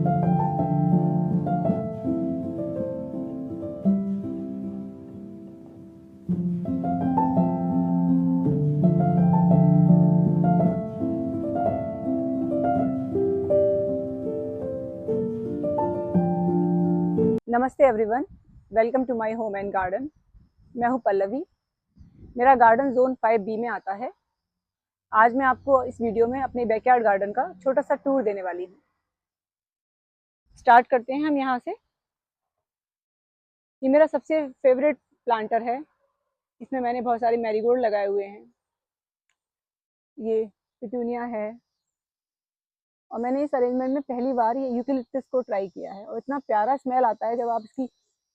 नमस्ते everyone, welcome to my home and garden. मैं हूं पल्लवी। मेरा गार्डन जोन 5B में आता है। आज मैं आपको इस वीडियो में अपने बैकयार्ड गार्डन का छोटा सा टूर देने वाली हूं। स्टार्ट करते हैं हम यहां से। ये मेरा सबसे फेवरेट प्लांटर है। इसमें मैंने बहुत सारे मैरीगोल्ड लगाए हुए हैं। ये पिटूनिया है और मैंने इस अरेंजमेंट में पहली बार ये यूकेलिप्टस को ट्राई किया है और इतना प्यारा स्मेल आता है जब आप इसकी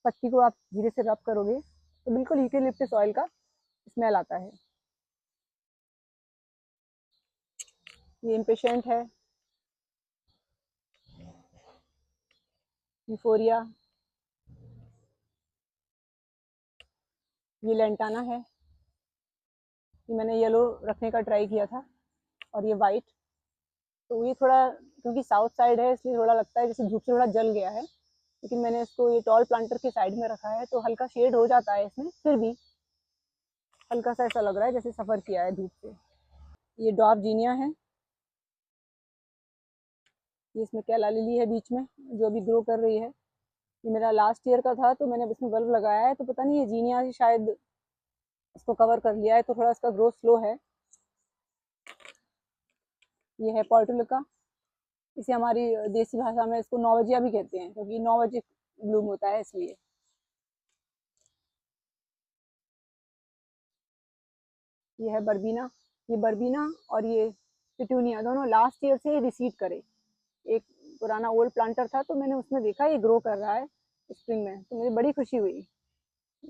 पत्ती को आप धीरे से रब करोगे तो बिल्कुल यूकेलिप्टस ऑयल का स्मेल आता है। ये इम्पेशेंट है, यूफोरिया, ये लेंटाना है। ये मैंने येलो रखने का ट्राई किया था और ये वाइट। तो ये थोड़ा, क्योंकि साउथ साइड है इसलिए थोड़ा लगता है जैसे धूप से थोड़ा जल गया है, लेकिन मैंने इसको ये टॉल प्लांटर के साइड में रखा है तो हल्का शेड हो जाता है इसमें, फिर भी हल्का सा ऐसा लग रहा है जैसे सफ़र किया है धूप से। ये डॉर्फ जीनिया है। ये इसमें कैला लिली है बीच में जो अभी ग्रो कर रही है। ये मेरा लास्ट ईयर का था तो मैंने अब इसमें बल्ब लगाया है, तो पता नहीं ये जीनिया से शायद इसको कवर कर लिया है तो थोड़ा इसका ग्रोथ स्लो है। ये है पोर्टुलिका। इसे हमारी देसी भाषा में इसको नौवजिया भी कहते हैं क्योंकि 9 बजे ब्लूम होता है इसलिए। ये है बर्बीना। ये बर्बीना और ये पिटूनिया दोनों लास्ट ईयर से रिसीड करे। एक पुराना ओल्ड प्लांटर था तो मैंने उसमें देखा ये ग्रो कर रहा है स्प्रिंग में, तो मुझे बड़ी खुशी हुई।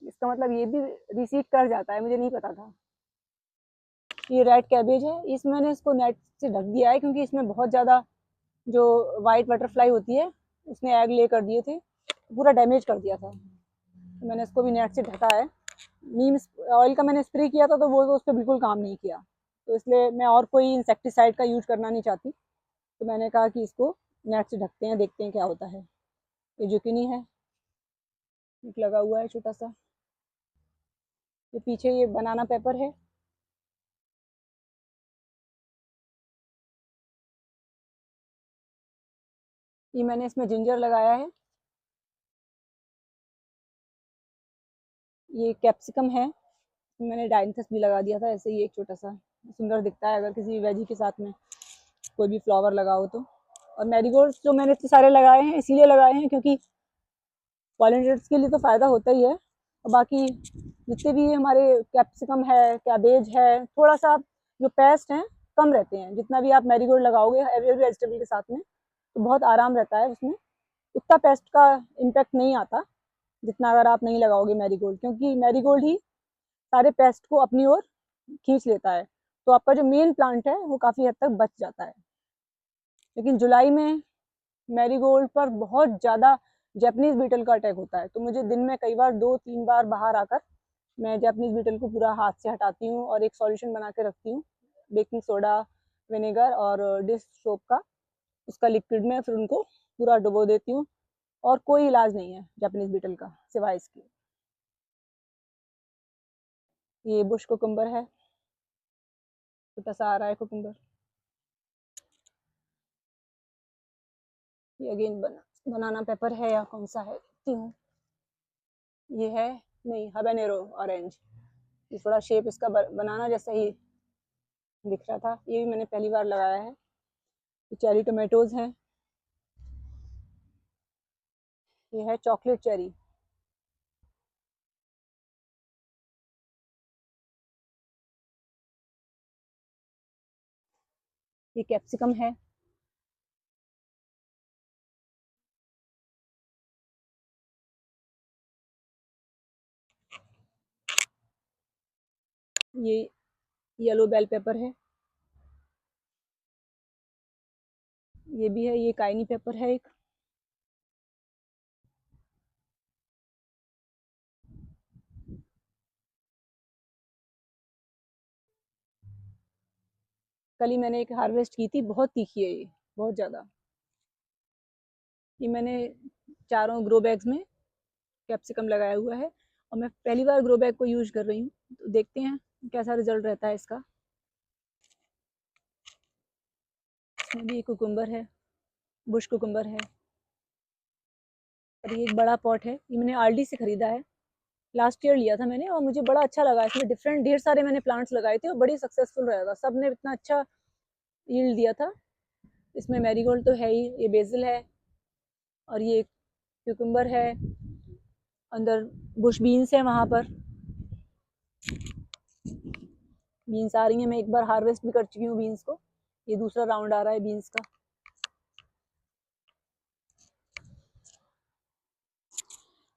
इसका मतलब ये भी रिसीड कर जाता है, मुझे नहीं पता था। ये रेड कैबेज है। इसमें मैंने इसको नेट से ढक दिया है क्योंकि इसमें बहुत ज़्यादा जो वाइट बटरफ्लाई होती है उसने एग ले कर दिए थे, पूरा डैमेज कर दिया था, तो मैंने इसको भी नेट से ढका है। नीम ऑयल का मैंने स्प्रे किया था तो वो उस पर बिल्कुल काम नहीं किया, तो इसलिए मैं और कोई इंसेक्टिसाइड का यूज करना नहीं चाहती, तो मैंने कहा कि इसको नेट से ढकते हैं, देखते हैं क्या होता है। ये जुकिनी है, एक लगा हुआ है छोटा सा। ये पीछे ये बनाना पेपर है। ये मैंने इसमें जिंजर लगाया है। ये कैप्सिकम है। मैंने डाइंथस भी लगा दिया था ऐसे ही, एक छोटा सा, सुंदर दिखता है अगर किसी वेजी के साथ में कोई भी फ्लावर लगाओ तो। और मैरीगोल्ड्स जो मैंने इतने सारे लगाए हैं इसीलिए लगाए हैं क्योंकि पॉलिनेटर्स के लिए तो फ़ायदा होता ही है, और बाकी जितने भी हमारे कैप्सिकम है, कैबेज है, थोड़ा सा जो पेस्ट हैं कम रहते हैं। जितना भी आप मैरीगोल्ड लगाओगे एवरी वेजिटेबल के साथ में तो बहुत आराम रहता है उसमें, उतना पेस्ट का इम्पैक्ट नहीं आता जितना अगर आप नहीं लगाओगे मैरीगोल्ड, क्योंकि मैरीगोल्ड ही सारे पेस्ट को अपनी ओर खींच लेता है, तो आपका जो मेन प्लांट है वो काफ़ी हद तक बच जाता है। लेकिन जुलाई में मैरीगोल्ड पर बहुत ज़्यादा जैपनीज बीटल का अटैक होता है, तो मुझे दिन में कई बार 2-3 बार बाहर आकर मैं जैपनीज बीटल को पूरा हाथ से हटाती हूँ और एक सॉल्यूशन बना के रखती हूँ, बेकिंग सोडा, विनेगर और डिश सोप का, उसका लिक्विड में फिर उनको पूरा डुबो देती हूँ। और कोई इलाज नहीं है जैपनीज बीटल का सिवाय इसके। ये बुश कुकुम्बर है, छोटा सा आ रहा है कुकुम्बर। ये अगेन बनाना पेपर है या कौन सा है देखती हूँ। ये है, नहीं, हबेनेरो ऑरेंज। ये थोड़ा शेप इसका बनाना जैसा ही दिख रहा था। ये भी मैंने पहली बार लगाया है। ये चेरी टोमेटोज हैं। ये है चॉकलेट चेरी। ये कैप्सिकम है। ये येलो बेल पेपर है। ये भी है, ये काइनी पेपर है एक। कल ही मैंने एक हार्वेस्ट की थी, बहुत तीखी है ये, बहुत ज़्यादा। ये मैंने चारों ग्रो बैग्स में कैप्सिकम लगाया हुआ है और मैं पहली बार ग्रो बैग को यूज कर रही हूँ, तो देखते हैं कैसा रिजल्ट रहता है इसका। इसमें भी कुकुम्बर है, बुश कुकुम्बर है, और ये एक बड़ा पॉट है, ये मैंने आरडी से खरीदा है। लास्ट ईयर लिया था मैंने और मुझे बड़ा अच्छा लगा। इसमें डिफरेंट ढेर सारे मैंने प्लांट्स लगाए थे और बड़ी सक्सेसफुल रहा था, सब ने इतना अच्छा यील्ड दिया था। इसमें मैरीगोल्ड तो है ही, ये बेसिल है और ये क्यूकम्बर है, अंदर बुश बीन्स है, वहाँ पर बीन्स आ रही हैं। मैं एक बार हार्वेस्ट भी कर चुकी हूँ बीन्स को, ये दूसरा राउंड आ रहा है बीन्स का।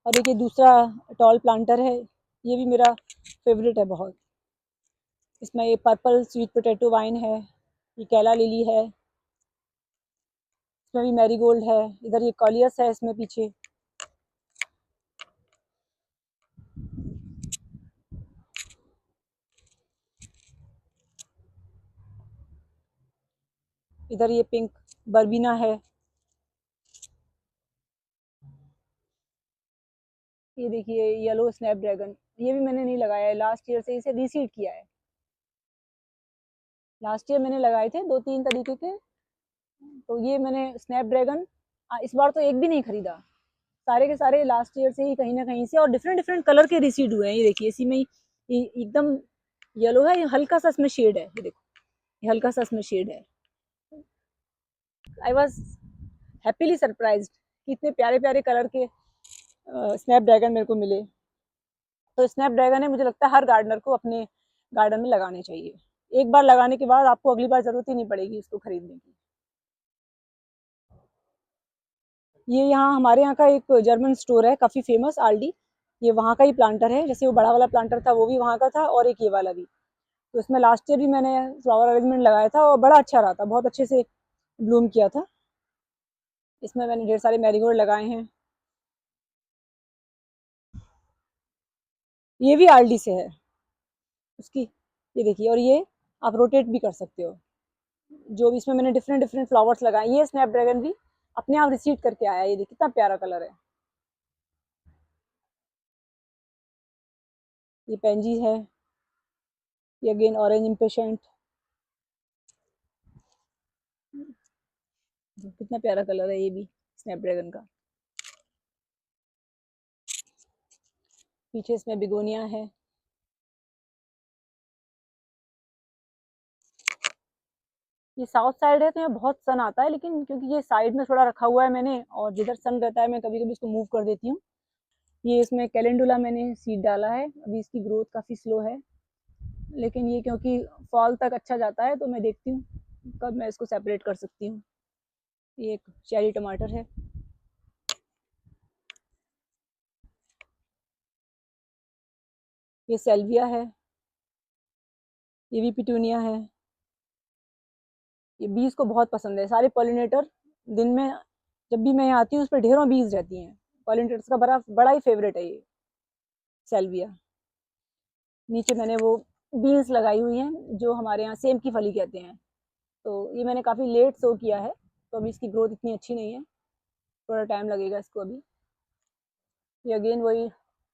और एक ये दूसरा टॉल प्लांटर है, ये भी मेरा फेवरेट है बहुत। इसमें ये पर्पल स्वीट पोटैटो वाइन है, ये कैला लिली है, इसमें भी मैरीगोल्ड है, इधर ये कॉलियस है इसमें पीछे। इधर ये पिंक बर्बीना है, ये देखिए येलो स्नैपड्रैगन, ये भी मैंने नहीं लगाया है, लास्ट ईयर से इसे रीसीड किया है। लास्ट ईयर मैंने लगाए थे 2-3 तरीके के, तो ये मैंने स्नैपड्रैगन इस बार तो एक भी नहीं खरीदा, सारे के सारे लास्ट ईयर से ही कहीं ना कहीं से, और डिफरेंट डिफरेंट कलर के रिसीड हुए हैं। ये देखिए इसी में ये एकदम येलो है, ये हल्का सा इसमें शेड है, ये देखो ये हल्का सा इसमें शेड है। आई वॉज हैप्पीली सरप्राइज्ड कि इतने प्यारे प्यारे कलर के स्नैपड्रैगन मेरे को मिले। तो स्नैपड्रैगन है, मुझे लगता है हर गार्डनर को अपने गार्डन में लगाने चाहिए। एक बार लगाने के बाद आपको अगली बार जरूरत ही नहीं पड़ेगी उसको खरीदने की। ये यहाँ हमारे यहाँ का एक जर्मन स्टोर है, काफ़ी फेमस, आल्डी। ये वहाँ का ही प्लांटर है, जैसे वो बड़ा वाला प्लांटर था वो भी वहाँ का था और एक ये वाला भी। तो इसमें लास्ट ईयर भी मैंने फ्लावर अरेंजमेंट लगाया था और बड़ा अच्छा रहा था, बहुत अच्छे से ब्लूम किया था। इसमें मैंने ढेर सारे मैरीगोल्ड लगाए हैं, ये भी आल्डी से है उसकी, ये देखिए। और ये आप रोटेट भी कर सकते हो, जो भी इसमें मैंने डिफरेंट डिफरेंट फ्लावर्स लगाए। ये स्नैपड्रैगन भी अपने आप रिसीड करके आया, ये देखिए कितना प्यारा कलर है। ये पेंजी है, ये अगेन ऑरेंज इम्पेशेंट, कितना प्यारा कलर है ये भी स्नैपड्रैगन का। पीछे इसमें बिगोनिया है। ये साउथ साइड है तो यहाँ बहुत सन आता है, लेकिन क्योंकि ये साइड में थोड़ा रखा हुआ है मैंने, और जिधर सन रहता है मैं कभी कभी इसको मूव कर देती हूँ। ये इसमें कैलेंडुला मैंने सीड डाला है, अभी इसकी ग्रोथ काफ़ी स्लो है, लेकिन ये क्योंकि फॉल तक अच्छा जाता है तो मैं देखती हूँ कब मैं इसको सेपरेट कर सकती हूँ। ये एक चेरी टमाटर है, ये सेल्विया है, ये भी पिटूनिया है। ये बीज को बहुत पसंद है, सारे पॉलिनेटर दिन में जब भी मैं यहाँ आती हूँ उस पर ढेरों बीज रहती हैं। पॉलिनेटर्स का बड़ा बड़ा ही फेवरेट है ये सेल्विया। नीचे मैंने वो बीन्स लगाई हुई हैं जो हमारे यहाँ सेम की फली कहते हैं, तो ये मैंने काफ़ी लेट सो किया है, तो अभी इसकी ग्रोथ इतनी अच्छी नहीं है, थोड़ा टाइम लगेगा इसको अभी। ये अगेन वही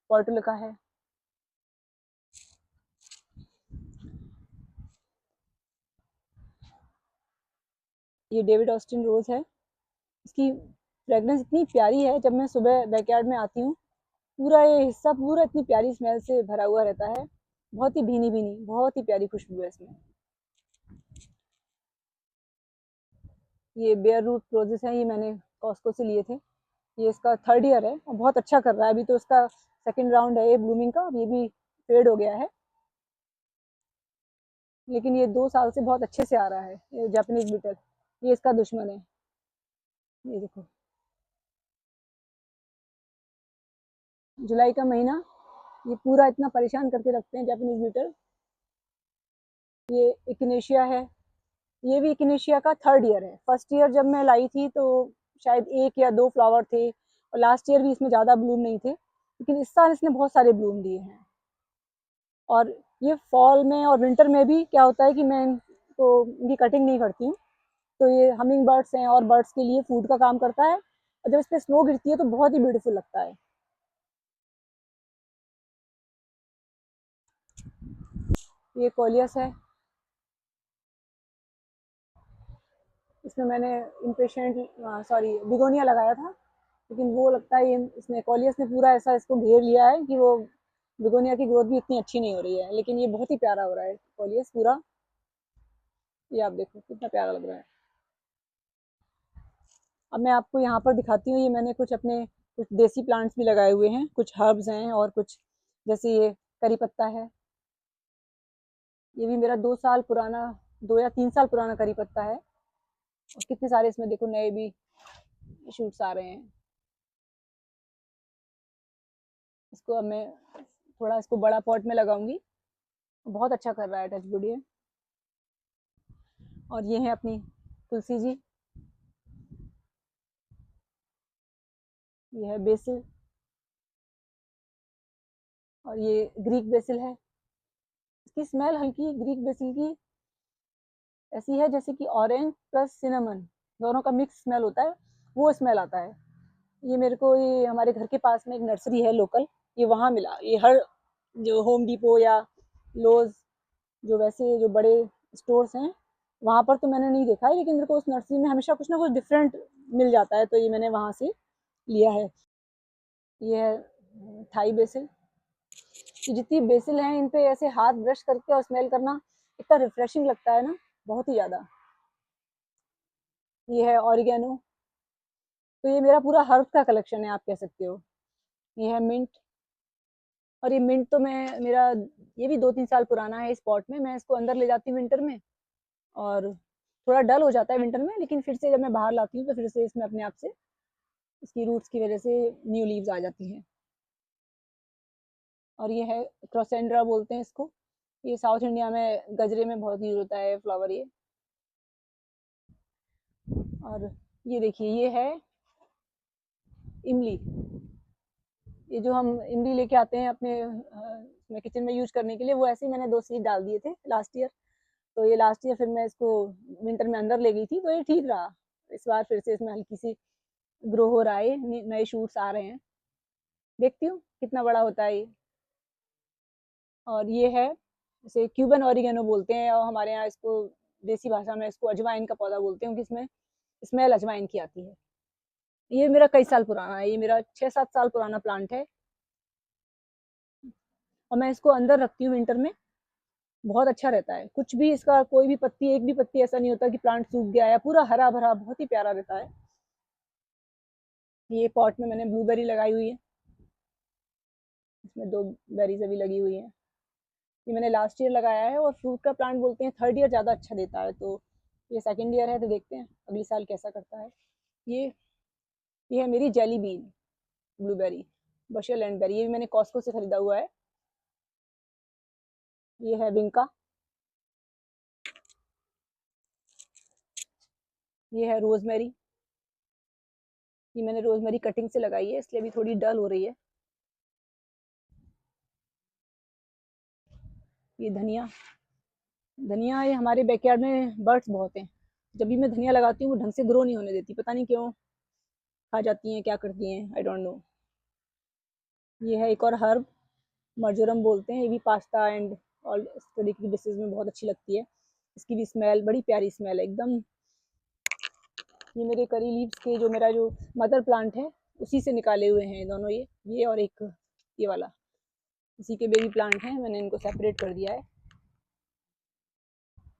पोर्टुलिका है। ये डेविड ऑस्टिन रोज़ है, इसकी फ्रेगनेंस इतनी प्यारी है, जब मैं सुबह बैकयार्ड में आती हूँ पूरा ये हिस्सा पूरा इतनी प्यारी स्मेल से भरा हुआ रहता है, बहुत ही भीनी भीनी, बहुत ही प्यारी खुशबू है इसमें। ये बेयर रूट रोजेस हैं, ये मैंने कॉस्को से लिए थे, ये इसका 3rd ईयर है और बहुत अच्छा कर रहा है। अभी तो इसका 2nd राउंड है ये ब्लूमिंग का, ये भी फेड हो गया है, लेकिन ये 2 साल से बहुत अच्छे से आ रहा है। ये जापानीज बीटल, ये इसका दुश्मन है, ये देखो। जुलाई का महीना ये पूरा इतना परेशान करके रखते हैं जापानीज बीटल। ये इकिनेशिया है, ये भी इकिनेशिया का 3rd ईयर है। 1st ईयर जब मैं लाई थी तो शायद 1 या 2 फ्लावर थे, और लास्ट ईयर भी इसमें ज़्यादा ब्लूम नहीं थे, लेकिन इस साल इसने बहुत सारे ब्लूम दिए हैं। और ये फॉल में और विंटर में भी क्या होता है कि मैं इनकी कटिंग नहीं करती हूँ, तो ये हमिंग बर्ड्स हैं और बर्ड्स के लिए फूड का काम करता है, और जब इस पे स्नो गिरती है तो बहुत ही ब्यूटीफुल लगता है। ये कोलियस है, इसमें मैंने इम्पेशेंट सॉरी बिगोनिया लगाया था, लेकिन वो लगता है ये इसने कोलियस ने पूरा ऐसा इसको घेर लिया है कि वो बिगोनिया की ग्रोथ भी इतनी अच्छी नहीं हो रही है, लेकिन ये बहुत ही प्यारा हो रहा है कोलियस पूरा। ये आप देखो कितना प्यारा लग रहा है। अब मैं आपको यहाँ पर दिखाती हूँ, ये मैंने कुछ अपने कुछ देसी प्लांट्स भी लगाए हुए हैं, कुछ हर्ब्स हैं और कुछ जैसे ये करी पत्ता है। ये भी मेरा 2 साल पुराना, 2 या 3 साल पुराना करी पत्ता है, और कितने सारे इसमें देखो नए भी शूट्स आ रहे हैं। इसको अब मैं थोड़ा इसको बड़ा पॉट में लगाऊंगी, बहुत अच्छा कर रहा है टच वुड ये। और ये है अपनी तुलसी जी, ये है बेसिल, और ये ग्रीक बेसिल है। इसकी स्मेल हल्की ग्रीक बेसिल की ऐसी है जैसे कि ऑरेंज प्लस सिनेमन दोनों का मिक्स स्मेल होता है, वो स्मेल आता है। ये मेरे को ये हमारे घर के पास में एक नर्सरी है लोकल, ये वहाँ मिला। ये हर जो होम डिपो या लोज जो वैसे जो बड़े स्टोर्स हैं वहाँ पर तो मैंने नहीं देखा है, लेकिन मेरे को उस नर्सरी में हमेशा कुछ ना कुछ डिफरेंट मिल जाता है, तो ये मैंने वहाँ से लिया है। ये है थाई बेसिल। ये जितनी बेसिल हैं इन पे ऐसे हाथ ब्रश करके और स्मेल करना इतना रिफ्रेशिंग लगता है ना, बहुत ही ज़्यादा। ये है ऑरिगेनो। तो ये मेरा पूरा हर्ब का कलेक्शन है आप कह सकते हो। ये है मिंट, और ये मिंट तो मैं मेरा ये भी 2-3 साल पुराना है इस पॉट में। मैं इसको अंदर ले जाती हूँ विंटर में, और थोड़ा डल हो जाता है विंटर में, लेकिन फिर से जब मैं बाहर लाती हूँ तो फिर से इसमें अपने आप से इसकी रूट्स की वजह से न्यू लीव्स आ जाती हैं। और ये है क्रोसेंड्रा बोलते हैं इसको, ये साउथ इंडिया में गजरे में बहुत यूज होता है फ्लावर ये। और ये देखिए ये है इमली। ये जो हम इमली लेके आते हैं अपने मैं किचन में यूज करने के लिए, वो ऐसे ही मैंने 2 सीड डाल दिए थे लास्ट ईयर। तो ये लास्ट ईयर फिर मैं इसको विंटर में अंदर ले गई थी, तो ये ठीक रहा। इस बार फिर से इसमें हल्की सी ग्रो हो रहा है, नए शूट्स आ रहे हैं, देखती हूँ कितना बड़ा होता है ये। और ये है इसे क्यूबन ऑरिगेनो बोलते हैं, और हमारे यहाँ इसको देसी भाषा में इसको अजवाइन का पौधा बोलते हैं, क्योंकि इसमें स्मेल अजवाइन की आती है। ये मेरा कई साल पुराना है, ये मेरा 6-7 साल पुराना प्लांट है, और मैं इसको अंदर रखती हूँ विंटर में, बहुत अच्छा रहता है। कुछ भी इसका कोई भी पत्ती, एक भी पत्ती ऐसा नहीं होता कि प्लांट सूख गया है, पूरा हरा भरा बहुत ही प्यारा रहता है। ये पॉट में मैंने ब्लूबेरी लगाई हुई है, इसमें 2 बेरीज अभी लगी हुई है। ये मैंने लास्ट ईयर लगाया है, और फ्रूट का प्लांट बोलते हैं थर्ड ईयर ज़्यादा अच्छा देता है, तो ये सेकेंड ईयर है, तो देखते हैं अगले साल कैसा करता है। ये ये है मेरी जेली बीन ब्लूबेरी, बशल एंड बेरी, ये भी मैंने कॉस्को से खरीदा हुआ है। ये है विंका। ये है रोजमेरी, ये मैंने रोजमेरी कटिंग से लगाई है, इसलिए अभी थोड़ी डल हो रही है। ये धनिया, धनिया ये हमारे बैकयार्ड में बर्ड्स बहुत हैं, जब भी मैं धनिया लगाती हूँ वो ढंग से ग्रो नहीं होने देती, पता नहीं क्यों, खा जाती हैं क्या करती हैं, आई डोंट नो। ये है एक और हर्ब, मर्जोरम बोलते हैं, ये भी पास्ता एंड और इस तरह की डिशेज में बहुत अच्छी लगती है। इसकी भी स्मेल बड़ी प्यारी स्मेल है एकदम। ये मेरे करी लीव्स के जो मेरा जो मदर प्लांट है उसी से निकाले हुए हैं दोनों, ये और एक ये वाला, इसी के बेबी प्लांट हैं, मैंने इनको सेपरेट कर दिया है।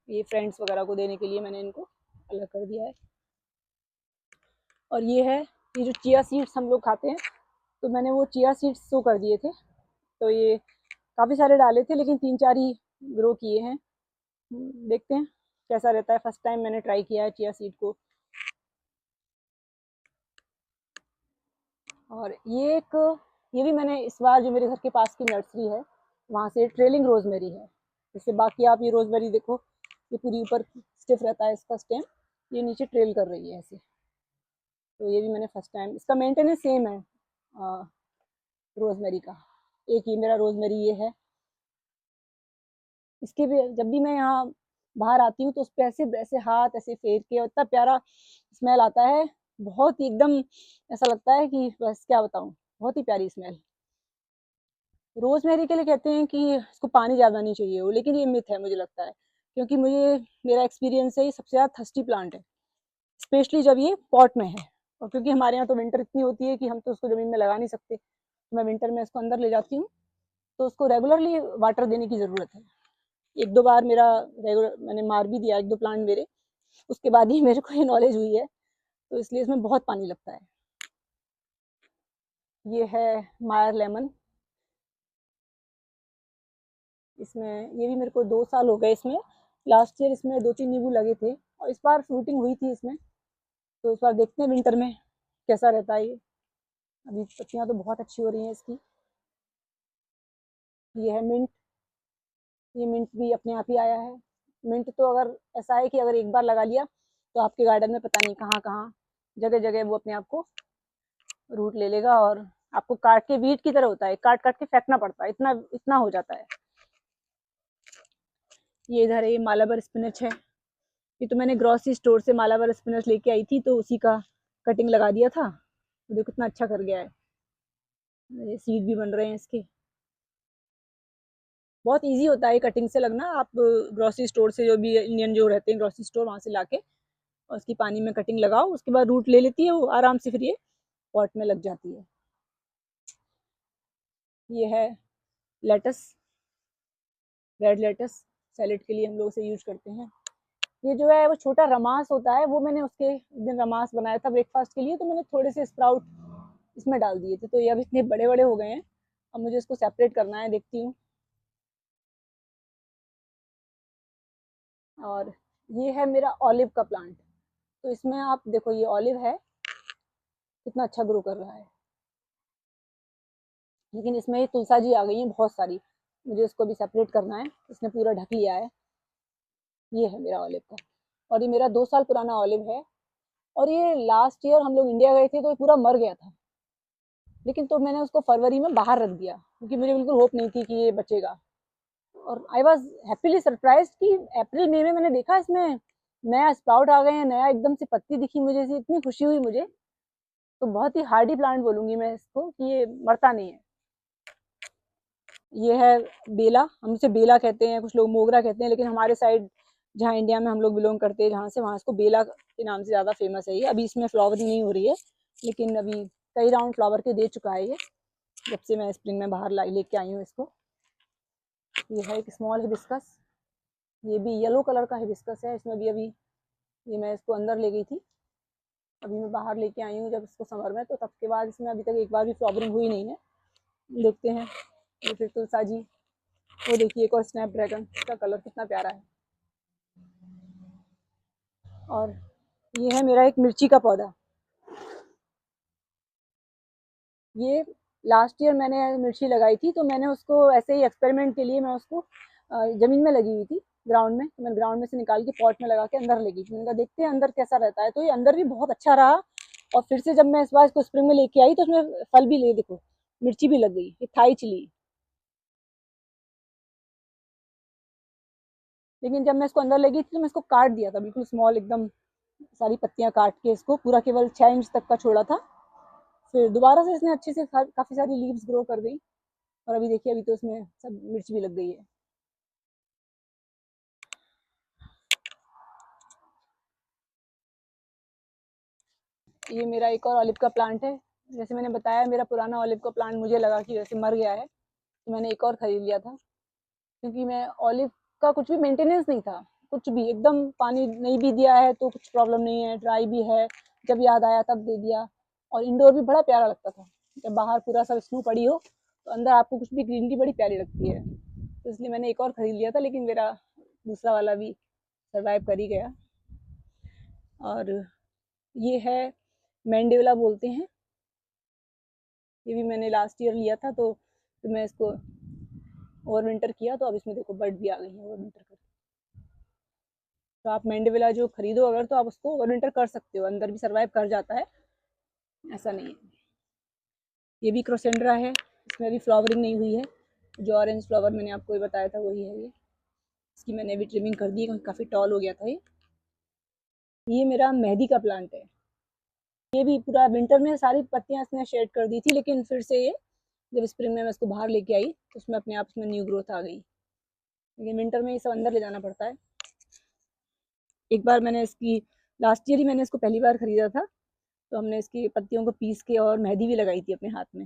ये फ्रेंड्स वगैरह को देने के लिए मैंने इनको अलग कर दिया है। और ये है, ये जो चिया सीड्स हम लोग खाते हैं, तो मैंने वो चिया सीड्स सो कर दिए थे, तो ये काफ़ी सारे डाले थे, लेकिन 3-4 ही ग्रो किए हैं। देखते हैं कैसा रहता है, फर्स्ट टाइम मैंने ट्राई किया है चिया सीड को। और ये भी मैंने इस बार जो मेरे घर के पास की नर्सरी है वहाँ से ट्रेलिंग रोजमेरी है। जैसे बाकी आप ये रोजमेरी देखो, ये पूरी ऊपर स्टिफ रहता है इसका स्टेम, ये नीचे ट्रेल कर रही है ऐसे। तो ये भी मैंने फर्स्ट टाइम, इसका मेंटेनेंस सेम है रोजमेरी का। एक ही मेरा रोजमेरी ये है, इसके भी जब भी मैं यहाँ बाहर आती हूँ तो उस पर ऐसे ऐसे हाथ ऐसे फेर के, और इतना प्यारा स्मेल आता है, बहुत ही एकदम ऐसा लगता है कि बस क्या बताऊँ, बहुत ही प्यारी स्मेल। रोज़मेरी के लिए कहते हैं कि इसको पानी ज़्यादा नहीं चाहिए हो, लेकिन ये मिथ है मुझे लगता है, क्योंकि मेरा एक्सपीरियंस है ये सबसे ज़्यादा थर्स्टी प्लांट है, स्पेशली जब ये पॉट में है। और क्योंकि हमारे यहाँ तो विंटर इतनी होती है कि हम तो उसको ज़मीन में लगा नहीं सकते, तो मैं विंटर में इसको अंदर ले जाती हूँ, तो उसको रेगुलरली वाटर देने की ज़रूरत है। 1-2 बार मेरा रेगुलर मैंने मार भी दिया 1-2 प्लांट मेरे, उसके बाद ही मेरे को ये नॉलेज हुई है, तो इसलिए इसमें बहुत पानी लगता है। ये है मायर लेमन, इसमें ये भी मेरे को 2 साल हो गए इसमें। लास्ट ईयर इसमें 2-3 नींबू लगे थे और इस बार फ्रूटिंग हुई थी इसमें, तो इस बार देखते हैं विंटर में कैसा रहता है ये। अभी पत्तियाँ तो बहुत अच्छी हो रही हैं इसकी। ये है मिंट, ये मिंट भी अपने आप ही आया है। मिंट तो अगर ऐसा है कि अगर एक बार लगा लिया तो आपके गार्डन में पता नहीं कहाँ-कहाँ, जगह-जगह वो अपने आप को रूट ले लेगा और आपको काट के वीड की तरह होता है, काट-काट के फेंकना पड़ता है, इतना इतना हो जाता है। ये इधर है, ये मालाबर स्पिनच है। ये तो मैंने ग्रोसरी स्टोर से मालाबर स्पिनच लेके आई थी, तो उसी का कटिंग लगा दिया था। देखो कितना अच्छा कर गया है। ये सीड भी बन रहे हैं इसके। बहुत ईज़ी होता है कटिंग से लगना। आप ग्रोसरी स्टोर से जो भी इंडियन जो रहते हैं ग्रोसरी स्टोर वहाँ से लाके और उसकी पानी में कटिंग लगाओ, उसके बाद रूट ले लेती है वो आराम से, फिर ये पॉट में लग जाती है। ये है लेटस, रेड लेटस, सैलेड के लिए हम लोग इसे यूज़ करते हैं। ये जो है वो छोटा रमास होता है, वो मैंने उसके एक दिन रमास बनाया था ब्रेकफास्ट के लिए, तो मैंने थोड़े से स्प्राउट इसमें डाल दिए थे, तो ये अब इतने बड़े-बड़े हो गए हैं। अब मुझे इसको सेपरेट करना है, देखती हूँ। और ये है मेरा ऑलिव का प्लांट, तो इसमें आप देखो ये ऑलिव है, कितना अच्छा ग्रो कर रहा है। लेकिन इसमें ये तुलसा जी आ गई हैं बहुत सारी, मुझे इसको भी सेपरेट करना है, इसने पूरा ढक लिया है। ये है मेरा ऑलिव का, और ये मेरा 2 साल पुराना ऑलिव है। और ये लास्ट ईयर हम लोग इंडिया गए थे तो ये पूरा मर गया था, लेकिन तो मैंने उसको फरवरी में बाहर रख दिया क्योंकि मुझे बिल्कुल होप नहीं थी कि ये बचेगा। और आई वॉज हैप्पीली सरप्राइज कि अप्रैल मई में मैंने देखा इसमें नया स्प्राउट आ गए हैं, नया एकदम से पत्ती दिखी मुझे, से इतनी खुशी हुई मुझे। तो बहुत ही हार्डी प्लांट बोलूंगी मैं इसको कि ये मरता नहीं है। ये है बेला, हम इसे बेला कहते हैं, कुछ लोग मोगरा कहते हैं, लेकिन हमारे साइड जहाँ इंडिया में हम लोग बिलोंग करते हैं जहाँ से, वहाँ इसको बेला के नाम से ज़्यादा फेमस है ये। अभी इसमें फ्लावरिंग नहीं हो रही है, लेकिन अभी कई राउंड फ्लावर के दे चुका है ये, जब से मैं स्प्रिंग में बाहर लेके आई हूँ इसको। ये है एक स्मॉल हिबिस्कस, ये भी येलो कलर का हिबिस्कस है। इसमें भी अभी ये मैं इसको अंदर ले गई थी, अभी मैं बाहर लेके आई हूँ जब इसको समर में, तो तब के बाद इसमें अभी तक एक बार भी फ्लावरिंग हुई नहीं है। देखते हैं। ये फिर तुलसा जी, वो देखिए एक और स्नैप ड्रैगन, इसका कलर कितना प्यारा है। और ये है मेरा एक मिर्ची का पौधा। ये लास्ट ईयर मैंने मिर्ची लगाई थी, तो मैंने उसको ऐसे ही एक्सपेरिमेंट के लिए मैं उसको ज़मीन में लगी हुई थी ग्राउंड में, तो मैंने ग्राउंड में से निकाल के पॉट में लगा के अंदर लगी थी। मैंने कहा देखते हैं अंदर कैसा रहता है, तो ये अंदर भी बहुत अच्छा रहा। और फिर से जब मैं इस बार इसको स्प्रिंग में लेके आई तो उसमें फल भी ले, देखो मिर्ची भी लग गई, ये थाई चिली। लेकिन जब मैं इसको अंदर ले गई थी तो मैं इसको काट दिया था बिल्कुल स्मॉल एकदम, सारी पत्तियां काट के इसको पूरा केवल 6 इंच तक का छोड़ा था। फिर दोबारा से इसने अच्छे से काफ़ी सारी लीव्स ग्रो कर गई, और अभी देखिए अभी तो इसमें सब मिर्च भी लग गई है। ये मेरा एक और ऑलिव का प्लांट है। जैसे मैंने बताया मेरा पुराना ऑलिव का प्लांट मुझे लगा कि वैसे मर गया है, तो मैंने एक और खरीद लिया था, क्योंकि मैं ऑलिव का कुछ भी मेंटेनेंस नहीं था, कुछ भी एकदम, पानी नहीं भी दिया है तो कुछ प्रॉब्लम नहीं है, ड्राई भी है, जब याद आया तब दे दिया। और इंडोर भी बड़ा प्यारा लगता था, जब बाहर पूरा सब स्नो पड़ी हो तो अंदर आपको कुछ भी ग्रीनरी बड़ी प्यारी लगती है, तो इसलिए मैंने एक और खरीद लिया था, लेकिन मेरा दूसरा वाला भी सर्वाइव कर ही गया। और ये है मैंडेवला बोलते हैं, ये भी मैंने लास्ट ईयर लिया था, तो फिर मैं इसको ओवर विंटर किया, तो अब इसमें देखो बर्ड भी आ गई है ओवर विंटर कर। तो आप मैंडेविला जो खरीदो अगर, तो आप उसको ओवर विंटर कर सकते हो, अंदर भी सर्वाइव कर जाता है, ऐसा नहीं है। ये भी क्रोसेंड्रा है, इसमें अभी फ्लावरिंग नहीं हुई है, जो ऑरेंज फ्लावर मैंने आपको ये बताया था वही है ये। इसकी मैंने अभी ट्रिमिंग कर दी क्योंकि काफ़ी टॉल हो गया था ये। ये मेरा मेहंदी का प्लांट है। ये भी पूरा विंटर में सारी पत्तियां इसने शेड कर दी थी, लेकिन फिर से ये जब स्प्रिंग में मैं इसको बाहर लेके आई तो उसमें अपने आप इसमें न्यू ग्रोथ आ गई। लेकिन विंटर में ये सब अंदर ले जाना पड़ता है। एक बार मैंने इसकी लास्ट ईयर ही मैंने इसको पहली बार खरीदा था, तो हमने इसकी पत्तियों को पीस के और मेहंदी भी लगाई थी अपने हाथ में।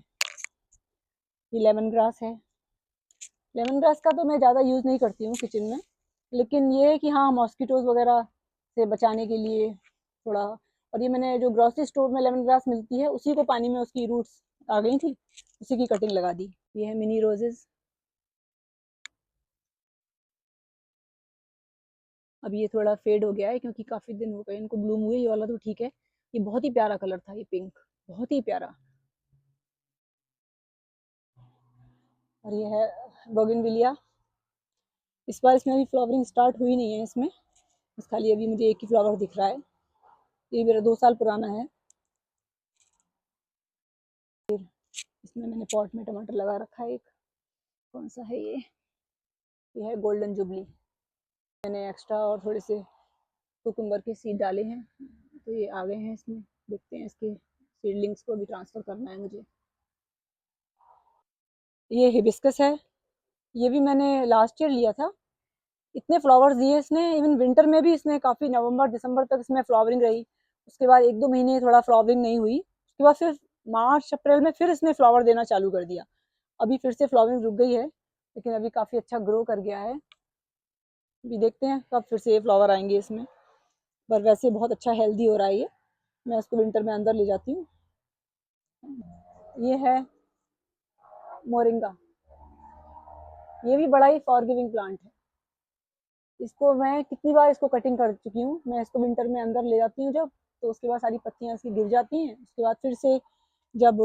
ये लेमन ग्रास है। लेमन ग्रास का तो मैं ज़्यादा यूज़ नहीं करती हूँ किचन में, लेकिन ये है कि हाँ मॉस्किटोज़ वगैरह से बचाने के लिए थोड़ा। और ये मैंने जो ग्रोसरी स्टोर में लेमन ग्रास मिलती है उसी को पानी में उसकी रूट्स आ गई थी, उसी की कटिंग लगा दी। ये है मिनी रोजेज़। अब ये थोड़ा फेड हो गया है क्योंकि काफ़ी दिन हो गए इनको ब्लूम हुए। ये वाला तो ठीक है, ये बहुत ही प्यारा कलर था, ये पिंक बहुत ही प्यारा। और ये है बोगनविलिया। इस बार इसमें अभी फ्लावरिंग स्टार्ट हुई नहीं है इसमें, बस खाली अभी मुझे एक ही फ्लावर दिख रहा है। ये मेरा 2 साल पुराना है। फिर इसमें मैंने पॉट में टमाटर लगा रखा है एक। कौन सा है ये है गोल्डन जुबली। मैंने एक्स्ट्रा और थोड़े से कुकुम्बर के सीड डाले हैं, तो ये आ गए हैं इसमें। देखते हैं इसके सीडलिंग्स को भी ट्रांसफ़र करना है मुझे। ये हिबिस्कस है। ये भी मैंने लास्ट ईयर लिया था। इतने फ्लावर्स दिए इसने, इवन विंटर में भी इसने काफ़ी नवंबर दिसंबर तक इसमें फ्लावरिंग रही। उसके बाद 1-2 महीने थोड़ा फ्लावरिंग नहीं हुई, उसके बाद फिर मार्च अप्रैल में फिर इसने फ्लावर देना चालू कर दिया। अभी फिर से फ्लावरिंग रुक गई है, लेकिन अभी काफ़ी अच्छा ग्रो कर गया है। अभी देखते हैं कब फिर से ये फ्लावर आएंगे इसमें। पर वैसे बहुत अच्छा हेल्दी हो रहा है ये। मैं इसको विंटर में अंदर ले जाती हूँ। ये है मोरिंगा। ये भी बड़ा ही फॉरगिविंग प्लांट है। इसको मैं कितनी बार इसको कटिंग कर चुकी हूँ। मैं इसको विंटर में अंदर ले जाती हूँ जब, तो उसके बाद सारी पत्तियाँ इसकी गिर जाती हैं। उसके बाद फिर से जब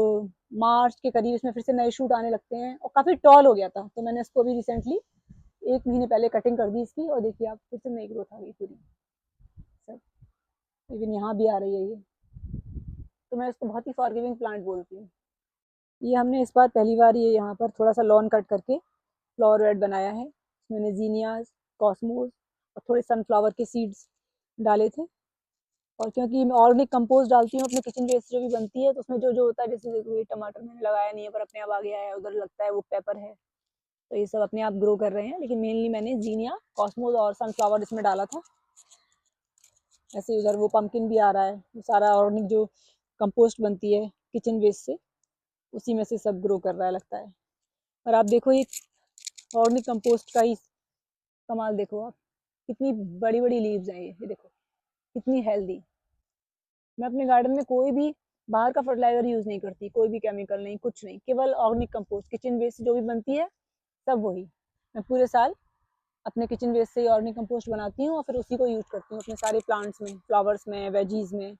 मार्च के करीब इसमें फिर से नए शूट आने लगते हैं और काफ़ी टॉल हो गया था, तो मैंने इसको अभी रिसेंटली 1 महीने पहले कटिंग कर दी इसकी, और देखिए आप फिर से नई ग्रोथ आ गई पूरी सब। इवन यहाँ भी आ रही है ये। तो मैं इसको बहुत ही फॉरगिविंग प्लांट बोलती हूँ। ये हमने इस बार पहली बार ये यहाँ पर थोड़ा सा लॉन कट करके फ्लावर बेड बनाया है। इसमें मैंने जीनियाज, कॉस्मोस और थोड़े सनफ्लावर के सीड्स डाले थे। और क्योंकि मैं ऑर्गेनिक कंपोस्ट डालती हूँ अपने किचन वेस्ट जो भी बनती है, तो उसमें जो जो होता है, जैसे देखो ये टमाटर मैंने लगाया नहीं है पर अपने आप आ गया है, उधर लगता है वो पेपर है, तो ये सब अपने आप ग्रो कर रहे हैं। लेकिन मेनली मैंने जीनिया, कॉस्मोस और सनफ्लावर इसमें डाला था। ऐसे उधर वो पम्पकिन भी आ रहा है। वो सारा ऑर्गेनिक जो कंपोस्ट बनती है किचन वेस्ट से, उसी में से सब ग्रो कर रहा है लगता है। और आप देखो ये ऑर्गेनिक कंपोस्ट का ही कमाल देखो आप, कितनी बड़ी बड़ी लीव्स हैं ये देखो कितनी हेल्दी। मैं अपने गार्डन में कोई भी बाहर का फर्टिलाइजर यूज नहीं करती, कोई भी केमिकल नहीं, कुछ नहीं, केवल ऑर्गेनिक कंपोस्ट किचन वेस्ट जो भी बनती है सब वही। मैं पूरे साल अपने किचन वेस्ट से ही ऑर्गेनिक कंपोस्ट बनाती हूँ और फिर उसी को यूज करती हूँ अपने सारे प्लांट्स में, फ्लावर्स में, वेजीज में।